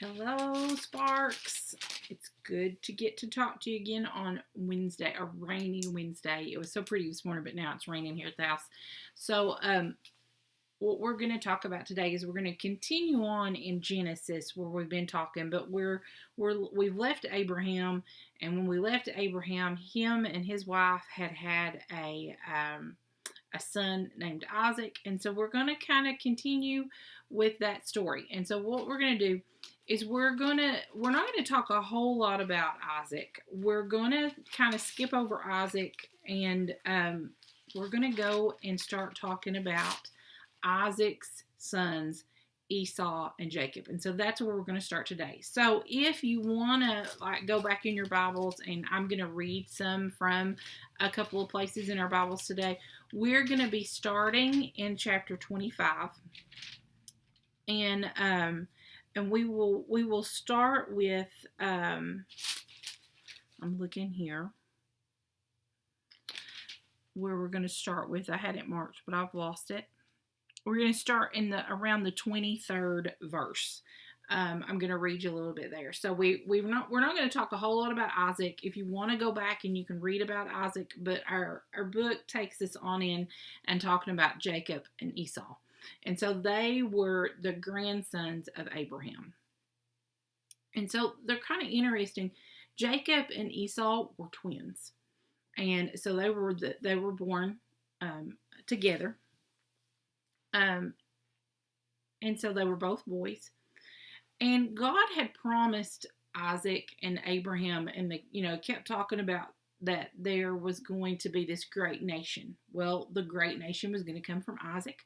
Hello, Sparks. It's good to get to talk to you again on Wednesday, a rainy Wednesday. It was so pretty this morning, but now it's raining here at the house. So, what we're going to talk about today is we're going to continue on in Genesis where we've been talking, but we've left Abraham, and when we left Abraham, him and his wife had a son named Isaac, and so we're going to kind of continue with that story. And so what we're going to do is we're not going to talk a whole lot about Isaac. We're going to kind of skip over Isaac, and we're going to go and start talking about Isaac's sons, Esau and Jacob. And so that's where we're going to start today. So if you want to go back in your Bibles, and I'm going to read some from a couple of places in our Bibles today, we're going to be starting in chapter 25. And we will start with I'm looking here where we're going to start with. I had it marked, but I've lost it. We're going to start in around the 23rd verse. I'm going to read you a little bit there. So we're not going to talk a whole lot about Isaac. If you want to go back and you can read about Isaac, but our book takes us on in and talking about Jacob and Esau. And so they were the grandsons of Abraham. And so they're kind of interesting. Jacob and Esau were twins. And so they were born together. And so they were both boys. And God had promised Isaac and Abraham, and kept talking about that there was going to be this great nation. Well, the great nation was going to come from Isaac,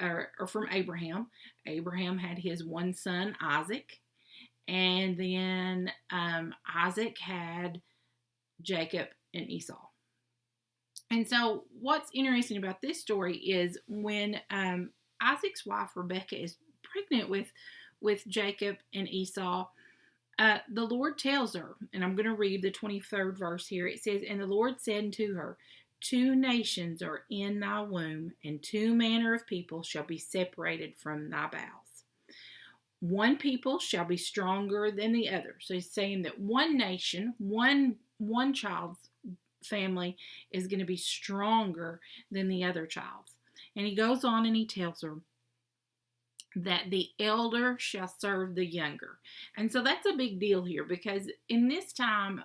or from Abraham. Abraham had his one son, Isaac, and then Isaac had Jacob and Esau. And so what's interesting about this story is when Isaac's wife, Rebecca, is pregnant with Jacob and Esau, the Lord tells her, and I'm going to read the 23rd verse here. It says, "And the Lord said unto her, 2 nations are in thy womb, and 2 manner of people shall be separated from thy bowels. One people shall be stronger than the other." So he's saying that one nation, one child's family is going to be stronger than the other child's. And he goes on and he tells her that the elder shall serve the younger. And so that's a big deal here, because in this time,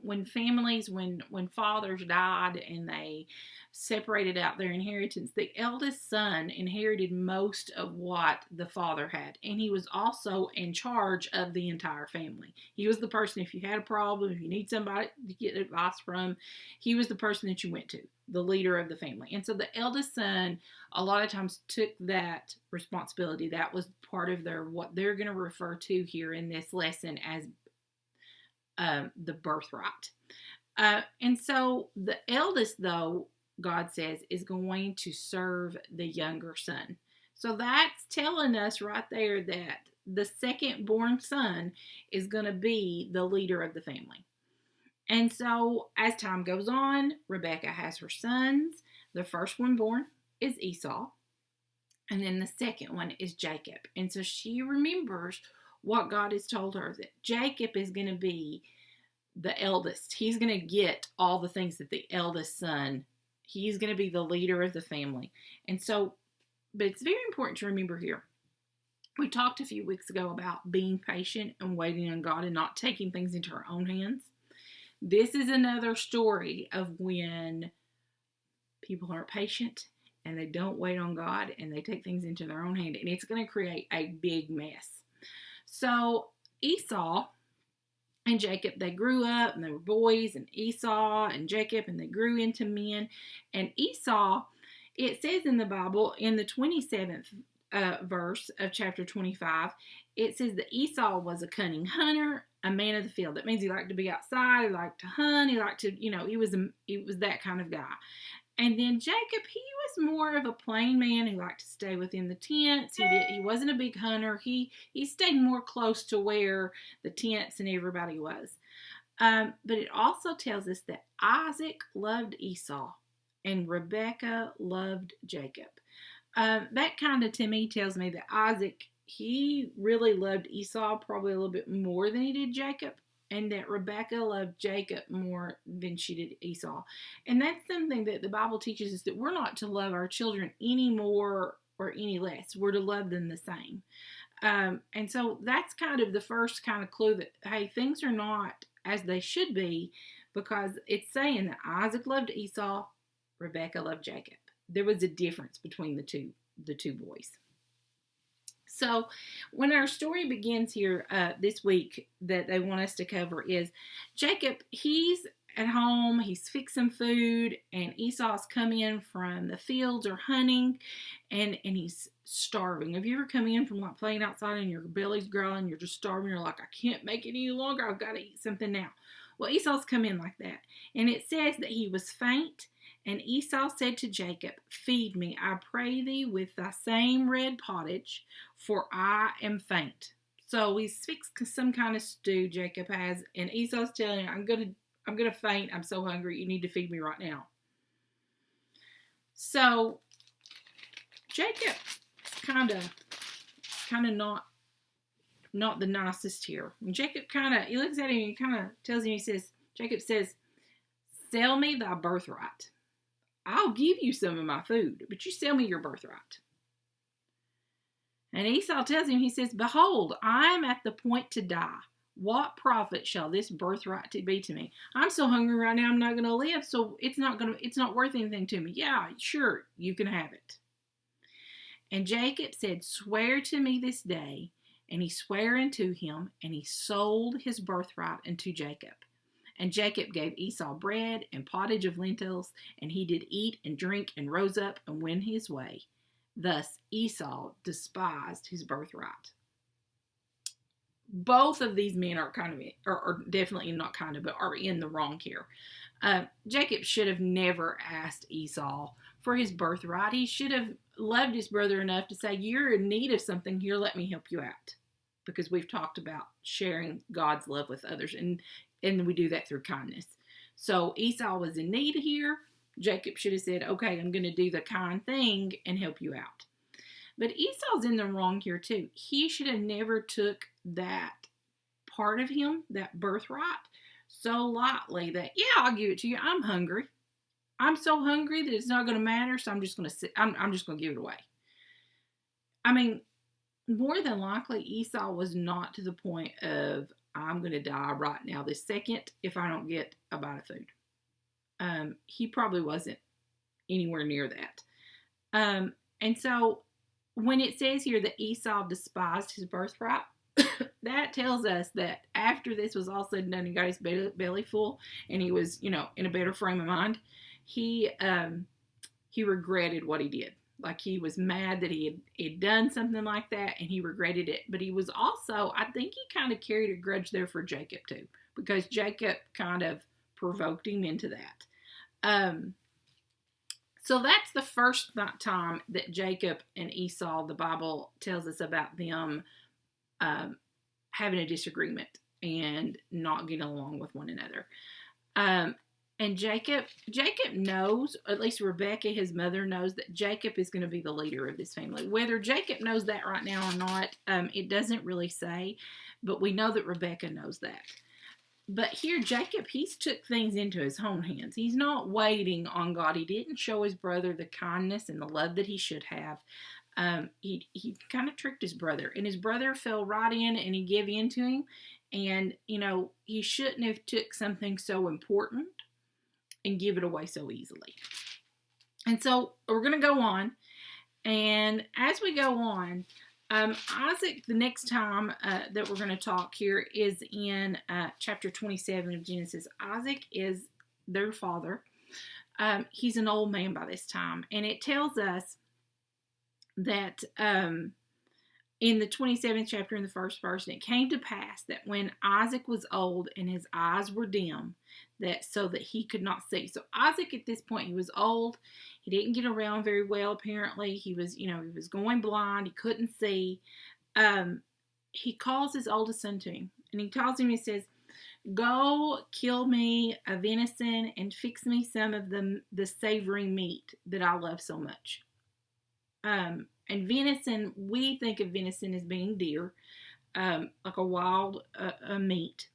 when fathers died and they separated out their inheritance, the eldest son inherited most of what the father had. And he was also in charge of the entire family. He was the person, if you had a problem, if you need somebody to get advice from, he was the person that you went to, the leader of the family. And so the eldest son a lot of times took that responsibility. That was part of what they're going to refer to here in this lesson as the birthright. And so the eldest, though, God says, is going to serve the younger son. So that's telling us right there that the second born son is going to be the leader of the family. And so as time goes on, Rebecca has her sons. The first one born is Esau, and then the second one is Jacob. And so she remembers what God has told her, that Jacob is going to be the eldest. He's going to get all the things that the eldest son, he's going to be the leader of the family. And so, but it's very important to remember here, we talked a few weeks ago about being patient and waiting on God and not taking things into our own hands. This is another story of when people aren't patient and they don't wait on God and they take things into their own hand, and it's going to create a big mess. So Esau and Jacob, they grew up and they were boys, and Esau and Jacob, and they grew into men. And Esau, it says in the Bible, in the 27th verse of chapter 25, it says that Esau was a cunning hunter, a man of the field. That means he liked to be outside, he liked to hunt, he liked to, he was that kind of guy. And then Jacob, he was more of a plain man who liked to stay within the tents. He wasn't a big hunter. He stayed more close to where the tents and everybody was. But it also tells us that Isaac loved Esau and Rebekah loved Jacob. That kind of, to me, tells me that Isaac he really loved Esau probably a little bit more than he did Jacob, and that Rebekah loved Jacob more than she did Esau. And that's something that the Bible teaches us, that we're not to love our children any more or any less. We're to love them the same. And so that's kind of the first kind of clue that, hey, things are not as they should be, because it's saying that Isaac loved Esau, Rebekah loved Jacob. There was a difference between the two boys. So when our story begins here this week that they want us to cover is Jacob. He's at home, he's fixing food, and Esau's come in from the fields or hunting, and he's starving. Have you ever come in from like playing outside and your belly's growling, you're just starving, you're like, I can't make it any longer, I've got to eat something now. Well, Esau's come in like that. And it says that he was faint, and Esau said to Jacob, feed me, I pray thee, with thy same red pottage, for I am faint. So he's fixed some kind of stew Jacob has, and Esau's telling him, I'm gonna faint, I'm so hungry, you need to feed me right now. So Jacob kind of not the nicest here. And Jacob he looks at him and he kind of tells him, Jacob says, sell me thy birthright. I'll give you some of my food, but you sell me your birthright. And Esau tells him, he says, behold, I am at the point to die. What profit shall this birthright be to me? I'm so hungry right now, I'm not going to live, so it's not worth anything to me. Yeah, sure, you can have it. And Jacob said, swear to me this day. And he sware unto him, and he sold his birthright unto Jacob. And Jacob gave Esau bread and pottage of lentils, and he did eat and drink, and rose up and went his way. Thus Esau despised his birthright. Both of these men are definitely not but are in the wrong here. Jacob should have never asked Esau for his birthright. He should have loved his brother enough to say, you're in need of something here, let me help you out. Because we've talked about sharing God's love with others, and we do that through kindness. So Esau was in need here. Jacob should have said, okay, I'm going to do the kind thing and help you out. But Esau's in the wrong here too. He should have never took that part of him, that birthright, so lightly that, yeah, I'll give it to you. I'm hungry. I'm so hungry that it's not going to matter, so I'm just going to give it away. I mean, more than likely, Esau was not to the point of, I'm going to die right now this second if I don't get a bite of food. He probably wasn't anywhere near that. And so when it says here that Esau despised his birthright, that tells us that after this was all said and done, he got his belly full and he was, in a better frame of mind, he regretted what he did. Like, he was mad that he had done something like that, and he regretted it. But he was also, I think he kind of carried a grudge there for Jacob too, because Jacob kind of provoked him into that. So that's the first time that Jacob and Esau, the Bible tells us about them having a disagreement and not getting along with one another. And Jacob knows, at least Rebekah, his mother, knows that Jacob is going to be the leader of this family. Whether Jacob knows that right now or not, it doesn't really say, but we know that Rebekah knows that. But here, Jacob, he's took things into his own hands. He's not waiting on God. He didn't show his brother the kindness and the love that he should have. He kind of tricked his brother, and his brother fell right in and he gave in to him. And, he shouldn't have took something so important and give it away so easily. And so we're going to go on. And as we go on, Isaac, the next time that we're going to talk here is in chapter 27 of Genesis. Isaac is their father. He's an old man by this time. And it tells us that in the 27th chapter, in the first verse, and it came to pass that when Isaac was old and his eyes were dim, so that he could not see. So Isaac, at this point, he was old. He didn't get around very well, apparently. He was going blind. He couldn't see. He calls his oldest son to him, and he calls him, he says, go kill me a venison and fix me some of the savory meat that I love so much. And venison, we think of venison as being deer, like a wild meat.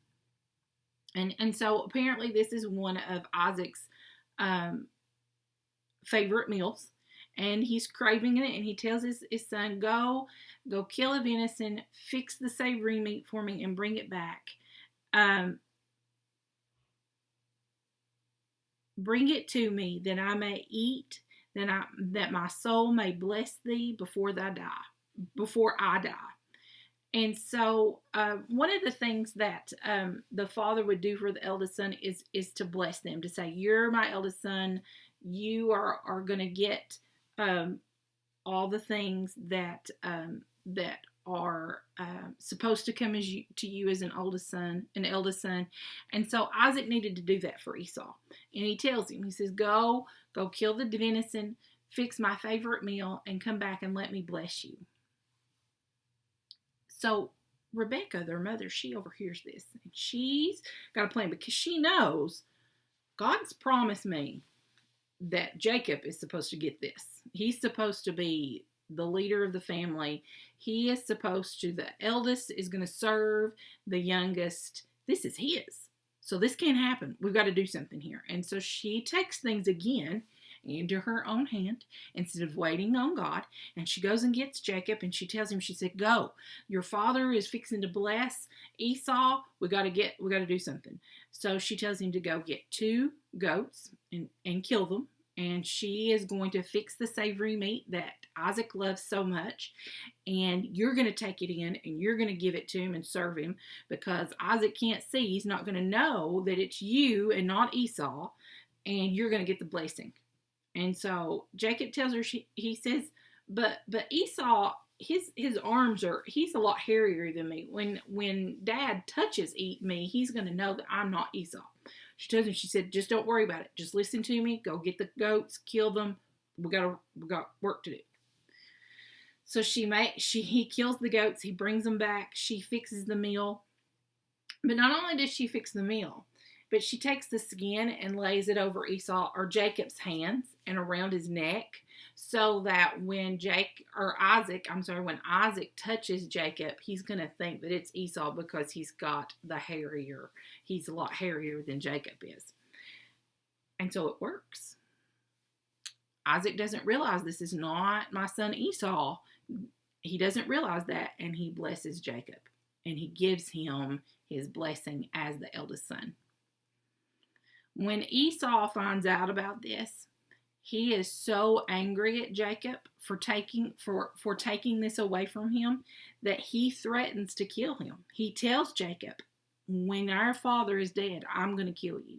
And so apparently this is one of Isaac's um, favorite meals. And he's craving it, and he tells his son, go kill a venison, fix the savory meat for me, and bring it back. Bring it to me that I may eat, that my soul may bless thee before I die. And so one of the things that the father would do for the eldest son is to bless them, to say, you're my eldest son. You are going to get all the things that are supposed to come to you as an eldest son. And so Isaac needed to do that for Esau. And he tells him, he says, go kill the venison, fix my favorite meal, and come back and let me bless you. So Rebecca, their mother, she overhears this, and she's got a plan, because she knows God's promised me that Jacob is supposed to get this. He's supposed to be the leader of the family. He is supposed to, the eldest is going to serve the youngest. This is his. So this can't happen. We've got to do something here. And so she takes things again into her own hand instead of waiting on God. And she goes and gets Jacob, and she tells him, she said, go, your father is fixing to bless Esau. We got to do something. So she tells him to go get 2 goats and kill them. And she is going to fix the savory meat that Isaac loves so much. And you're going to take it in, and you're going to give it to him and serve him, because Isaac can't see. He's not going to know that it's you and not Esau. And you're going to get the blessing. And so Jacob tells her, he says, but Esau, his arms he's a lot hairier than me. When Dad touches me, he's going to know that I'm not Esau. She tells him, she said, just don't worry about it. Just listen to me. Go get the goats, kill them. We got work to do. So he kills the goats. He brings them back. She fixes the meal. But not only does she fix the meal, but she takes the skin and lays it over Esau or Jacob's hands and around his neck, so that when Isaac touches Jacob, he's going to think that it's Esau, because he's a lot hairier than Jacob is. And so it works. Isaac doesn't realize this is not my son Esau. He doesn't realize that, and he blesses Jacob, and he gives him his blessing as the eldest son. When Esau finds out about this, he is so angry at Jacob for taking this away from him that he threatens to kill him. He tells Jacob, when our father is dead, I'm going to kill you.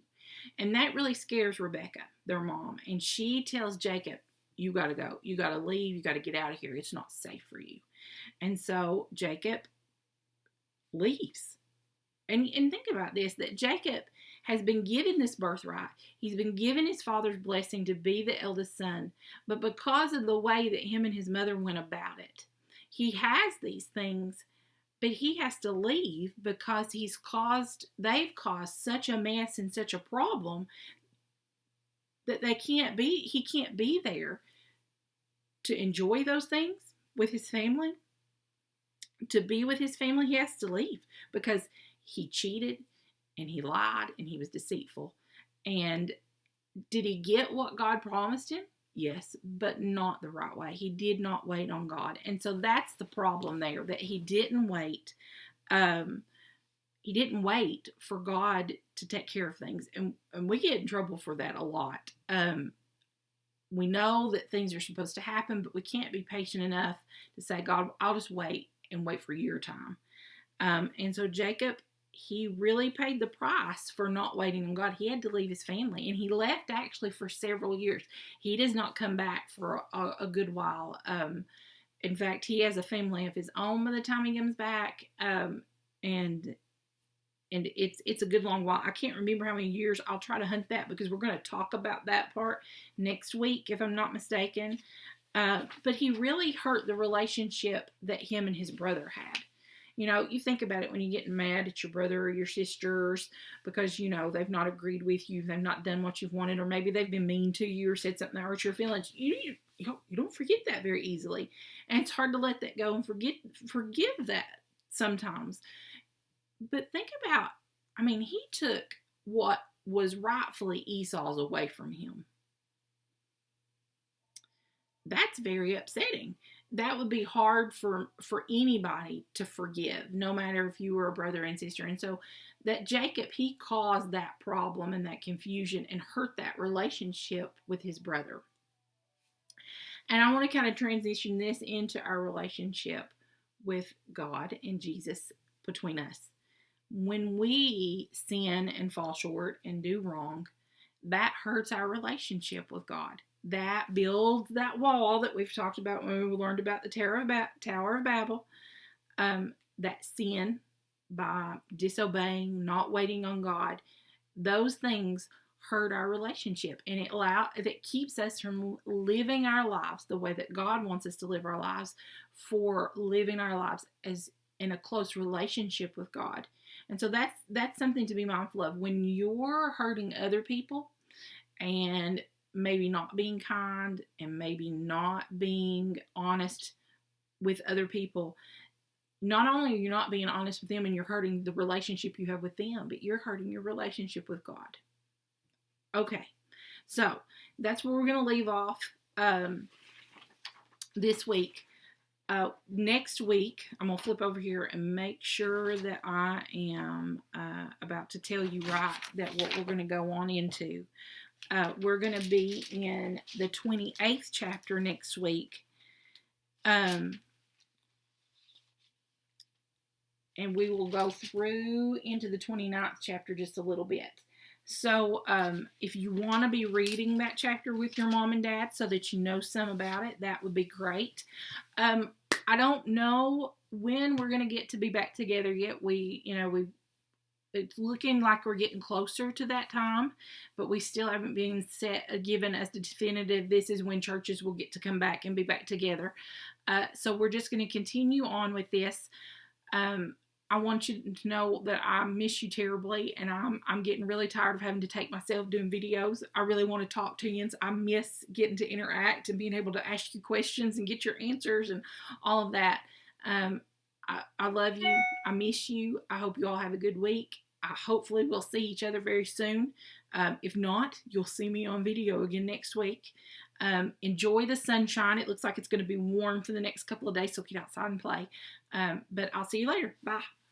And that really scares Rebecca, their mom. And she tells Jacob, you got to go. You got to leave. You got to get out of here. It's not safe for you. And so Jacob leaves. And think about this, that Jacob has been given this birthright. He's been given his father's blessing to be the eldest son. But because of the way that him and his mother went about it, he has these things, but he has to leave because they've caused such a mess and such a problem that he can't be there to enjoy those things with his family. To be with his family, he has to leave because he cheated, and he lied, and he was deceitful. And did he get what God promised him? Yes, but not the right way. He did not wait on God. And so that's the problem there, that he didn't wait. He didn't wait for God to take care of things. And we get in trouble for that a lot. We know that things are supposed to happen, but we can't be patient enough to say, God, I'll just wait and wait for your time. And so Jacob, he really paid the price for not waiting on God. He had to leave his family, and he left actually for several years. He does not come back for a good while. In fact, he has a family of his own by the time he comes back. And it's a good long while. I can't remember how many years. I'll try to hunt that, because we're going to talk about that part next week, if I'm not mistaken. But he really hurt the relationship that him and his brother had. You think about it when you're getting mad at your brother or your sisters because, they've not agreed with you, they've not done what you've wanted, or maybe they've been mean to you or said something that hurt your feelings. You don't forget that very easily. And it's hard to let that go and forgive that sometimes. But think about, he took what was rightfully Esau's away from him. That's very upsetting. That would be hard for anybody to forgive, no matter if you were a brother and sister. And so that Jacob, he caused that problem and that confusion and hurt that relationship with his brother. And I want to kind of transition this into our relationship with God and Jesus between us. When we sin and fall short and do wrong, that hurts our relationship with God. That builds that wall that we've talked about when we learned about the Tower of Babel. That sin by disobeying, not waiting on God, those things hurt our relationship, and it keeps us from living our lives the way that God wants us to live our lives, for living our lives as in a close relationship with God. And so that's something to be mindful of when you're hurting other people and maybe not being kind and maybe not being honest with other people. Not only are you not being honest with them and you're hurting the relationship you have with them, but you're hurting your relationship with God. Okay, so that's where we're going to leave off this week. Next week, I'm going to flip over here and make sure that I am about to tell you right that what we're going to go on into. We're going to be in the 28th chapter next week. And we will go through into the 29th chapter just a little bit. So if you want to be reading that chapter with your mom and dad so that you know some about it, that would be great. I don't know when we're going to get to be back together yet. It's looking like we're getting closer to that time, but we still haven't been given us the definitive, this is when churches will get to come back and be back together. So we're just going to continue on with this. I want you to know that I miss you terribly, and I'm getting really tired of having to take myself doing videos. I really want to talk to you. I miss getting to interact and being able to ask you questions and get your answers and all of that. I love you. I miss you. I hope you all have a good week. Hopefully we'll see each other very soon. If not, you'll see me on video again next week. Enjoy the sunshine. It looks like it's going to be warm for the next couple of days, so get outside and play. But I'll see you later. Bye.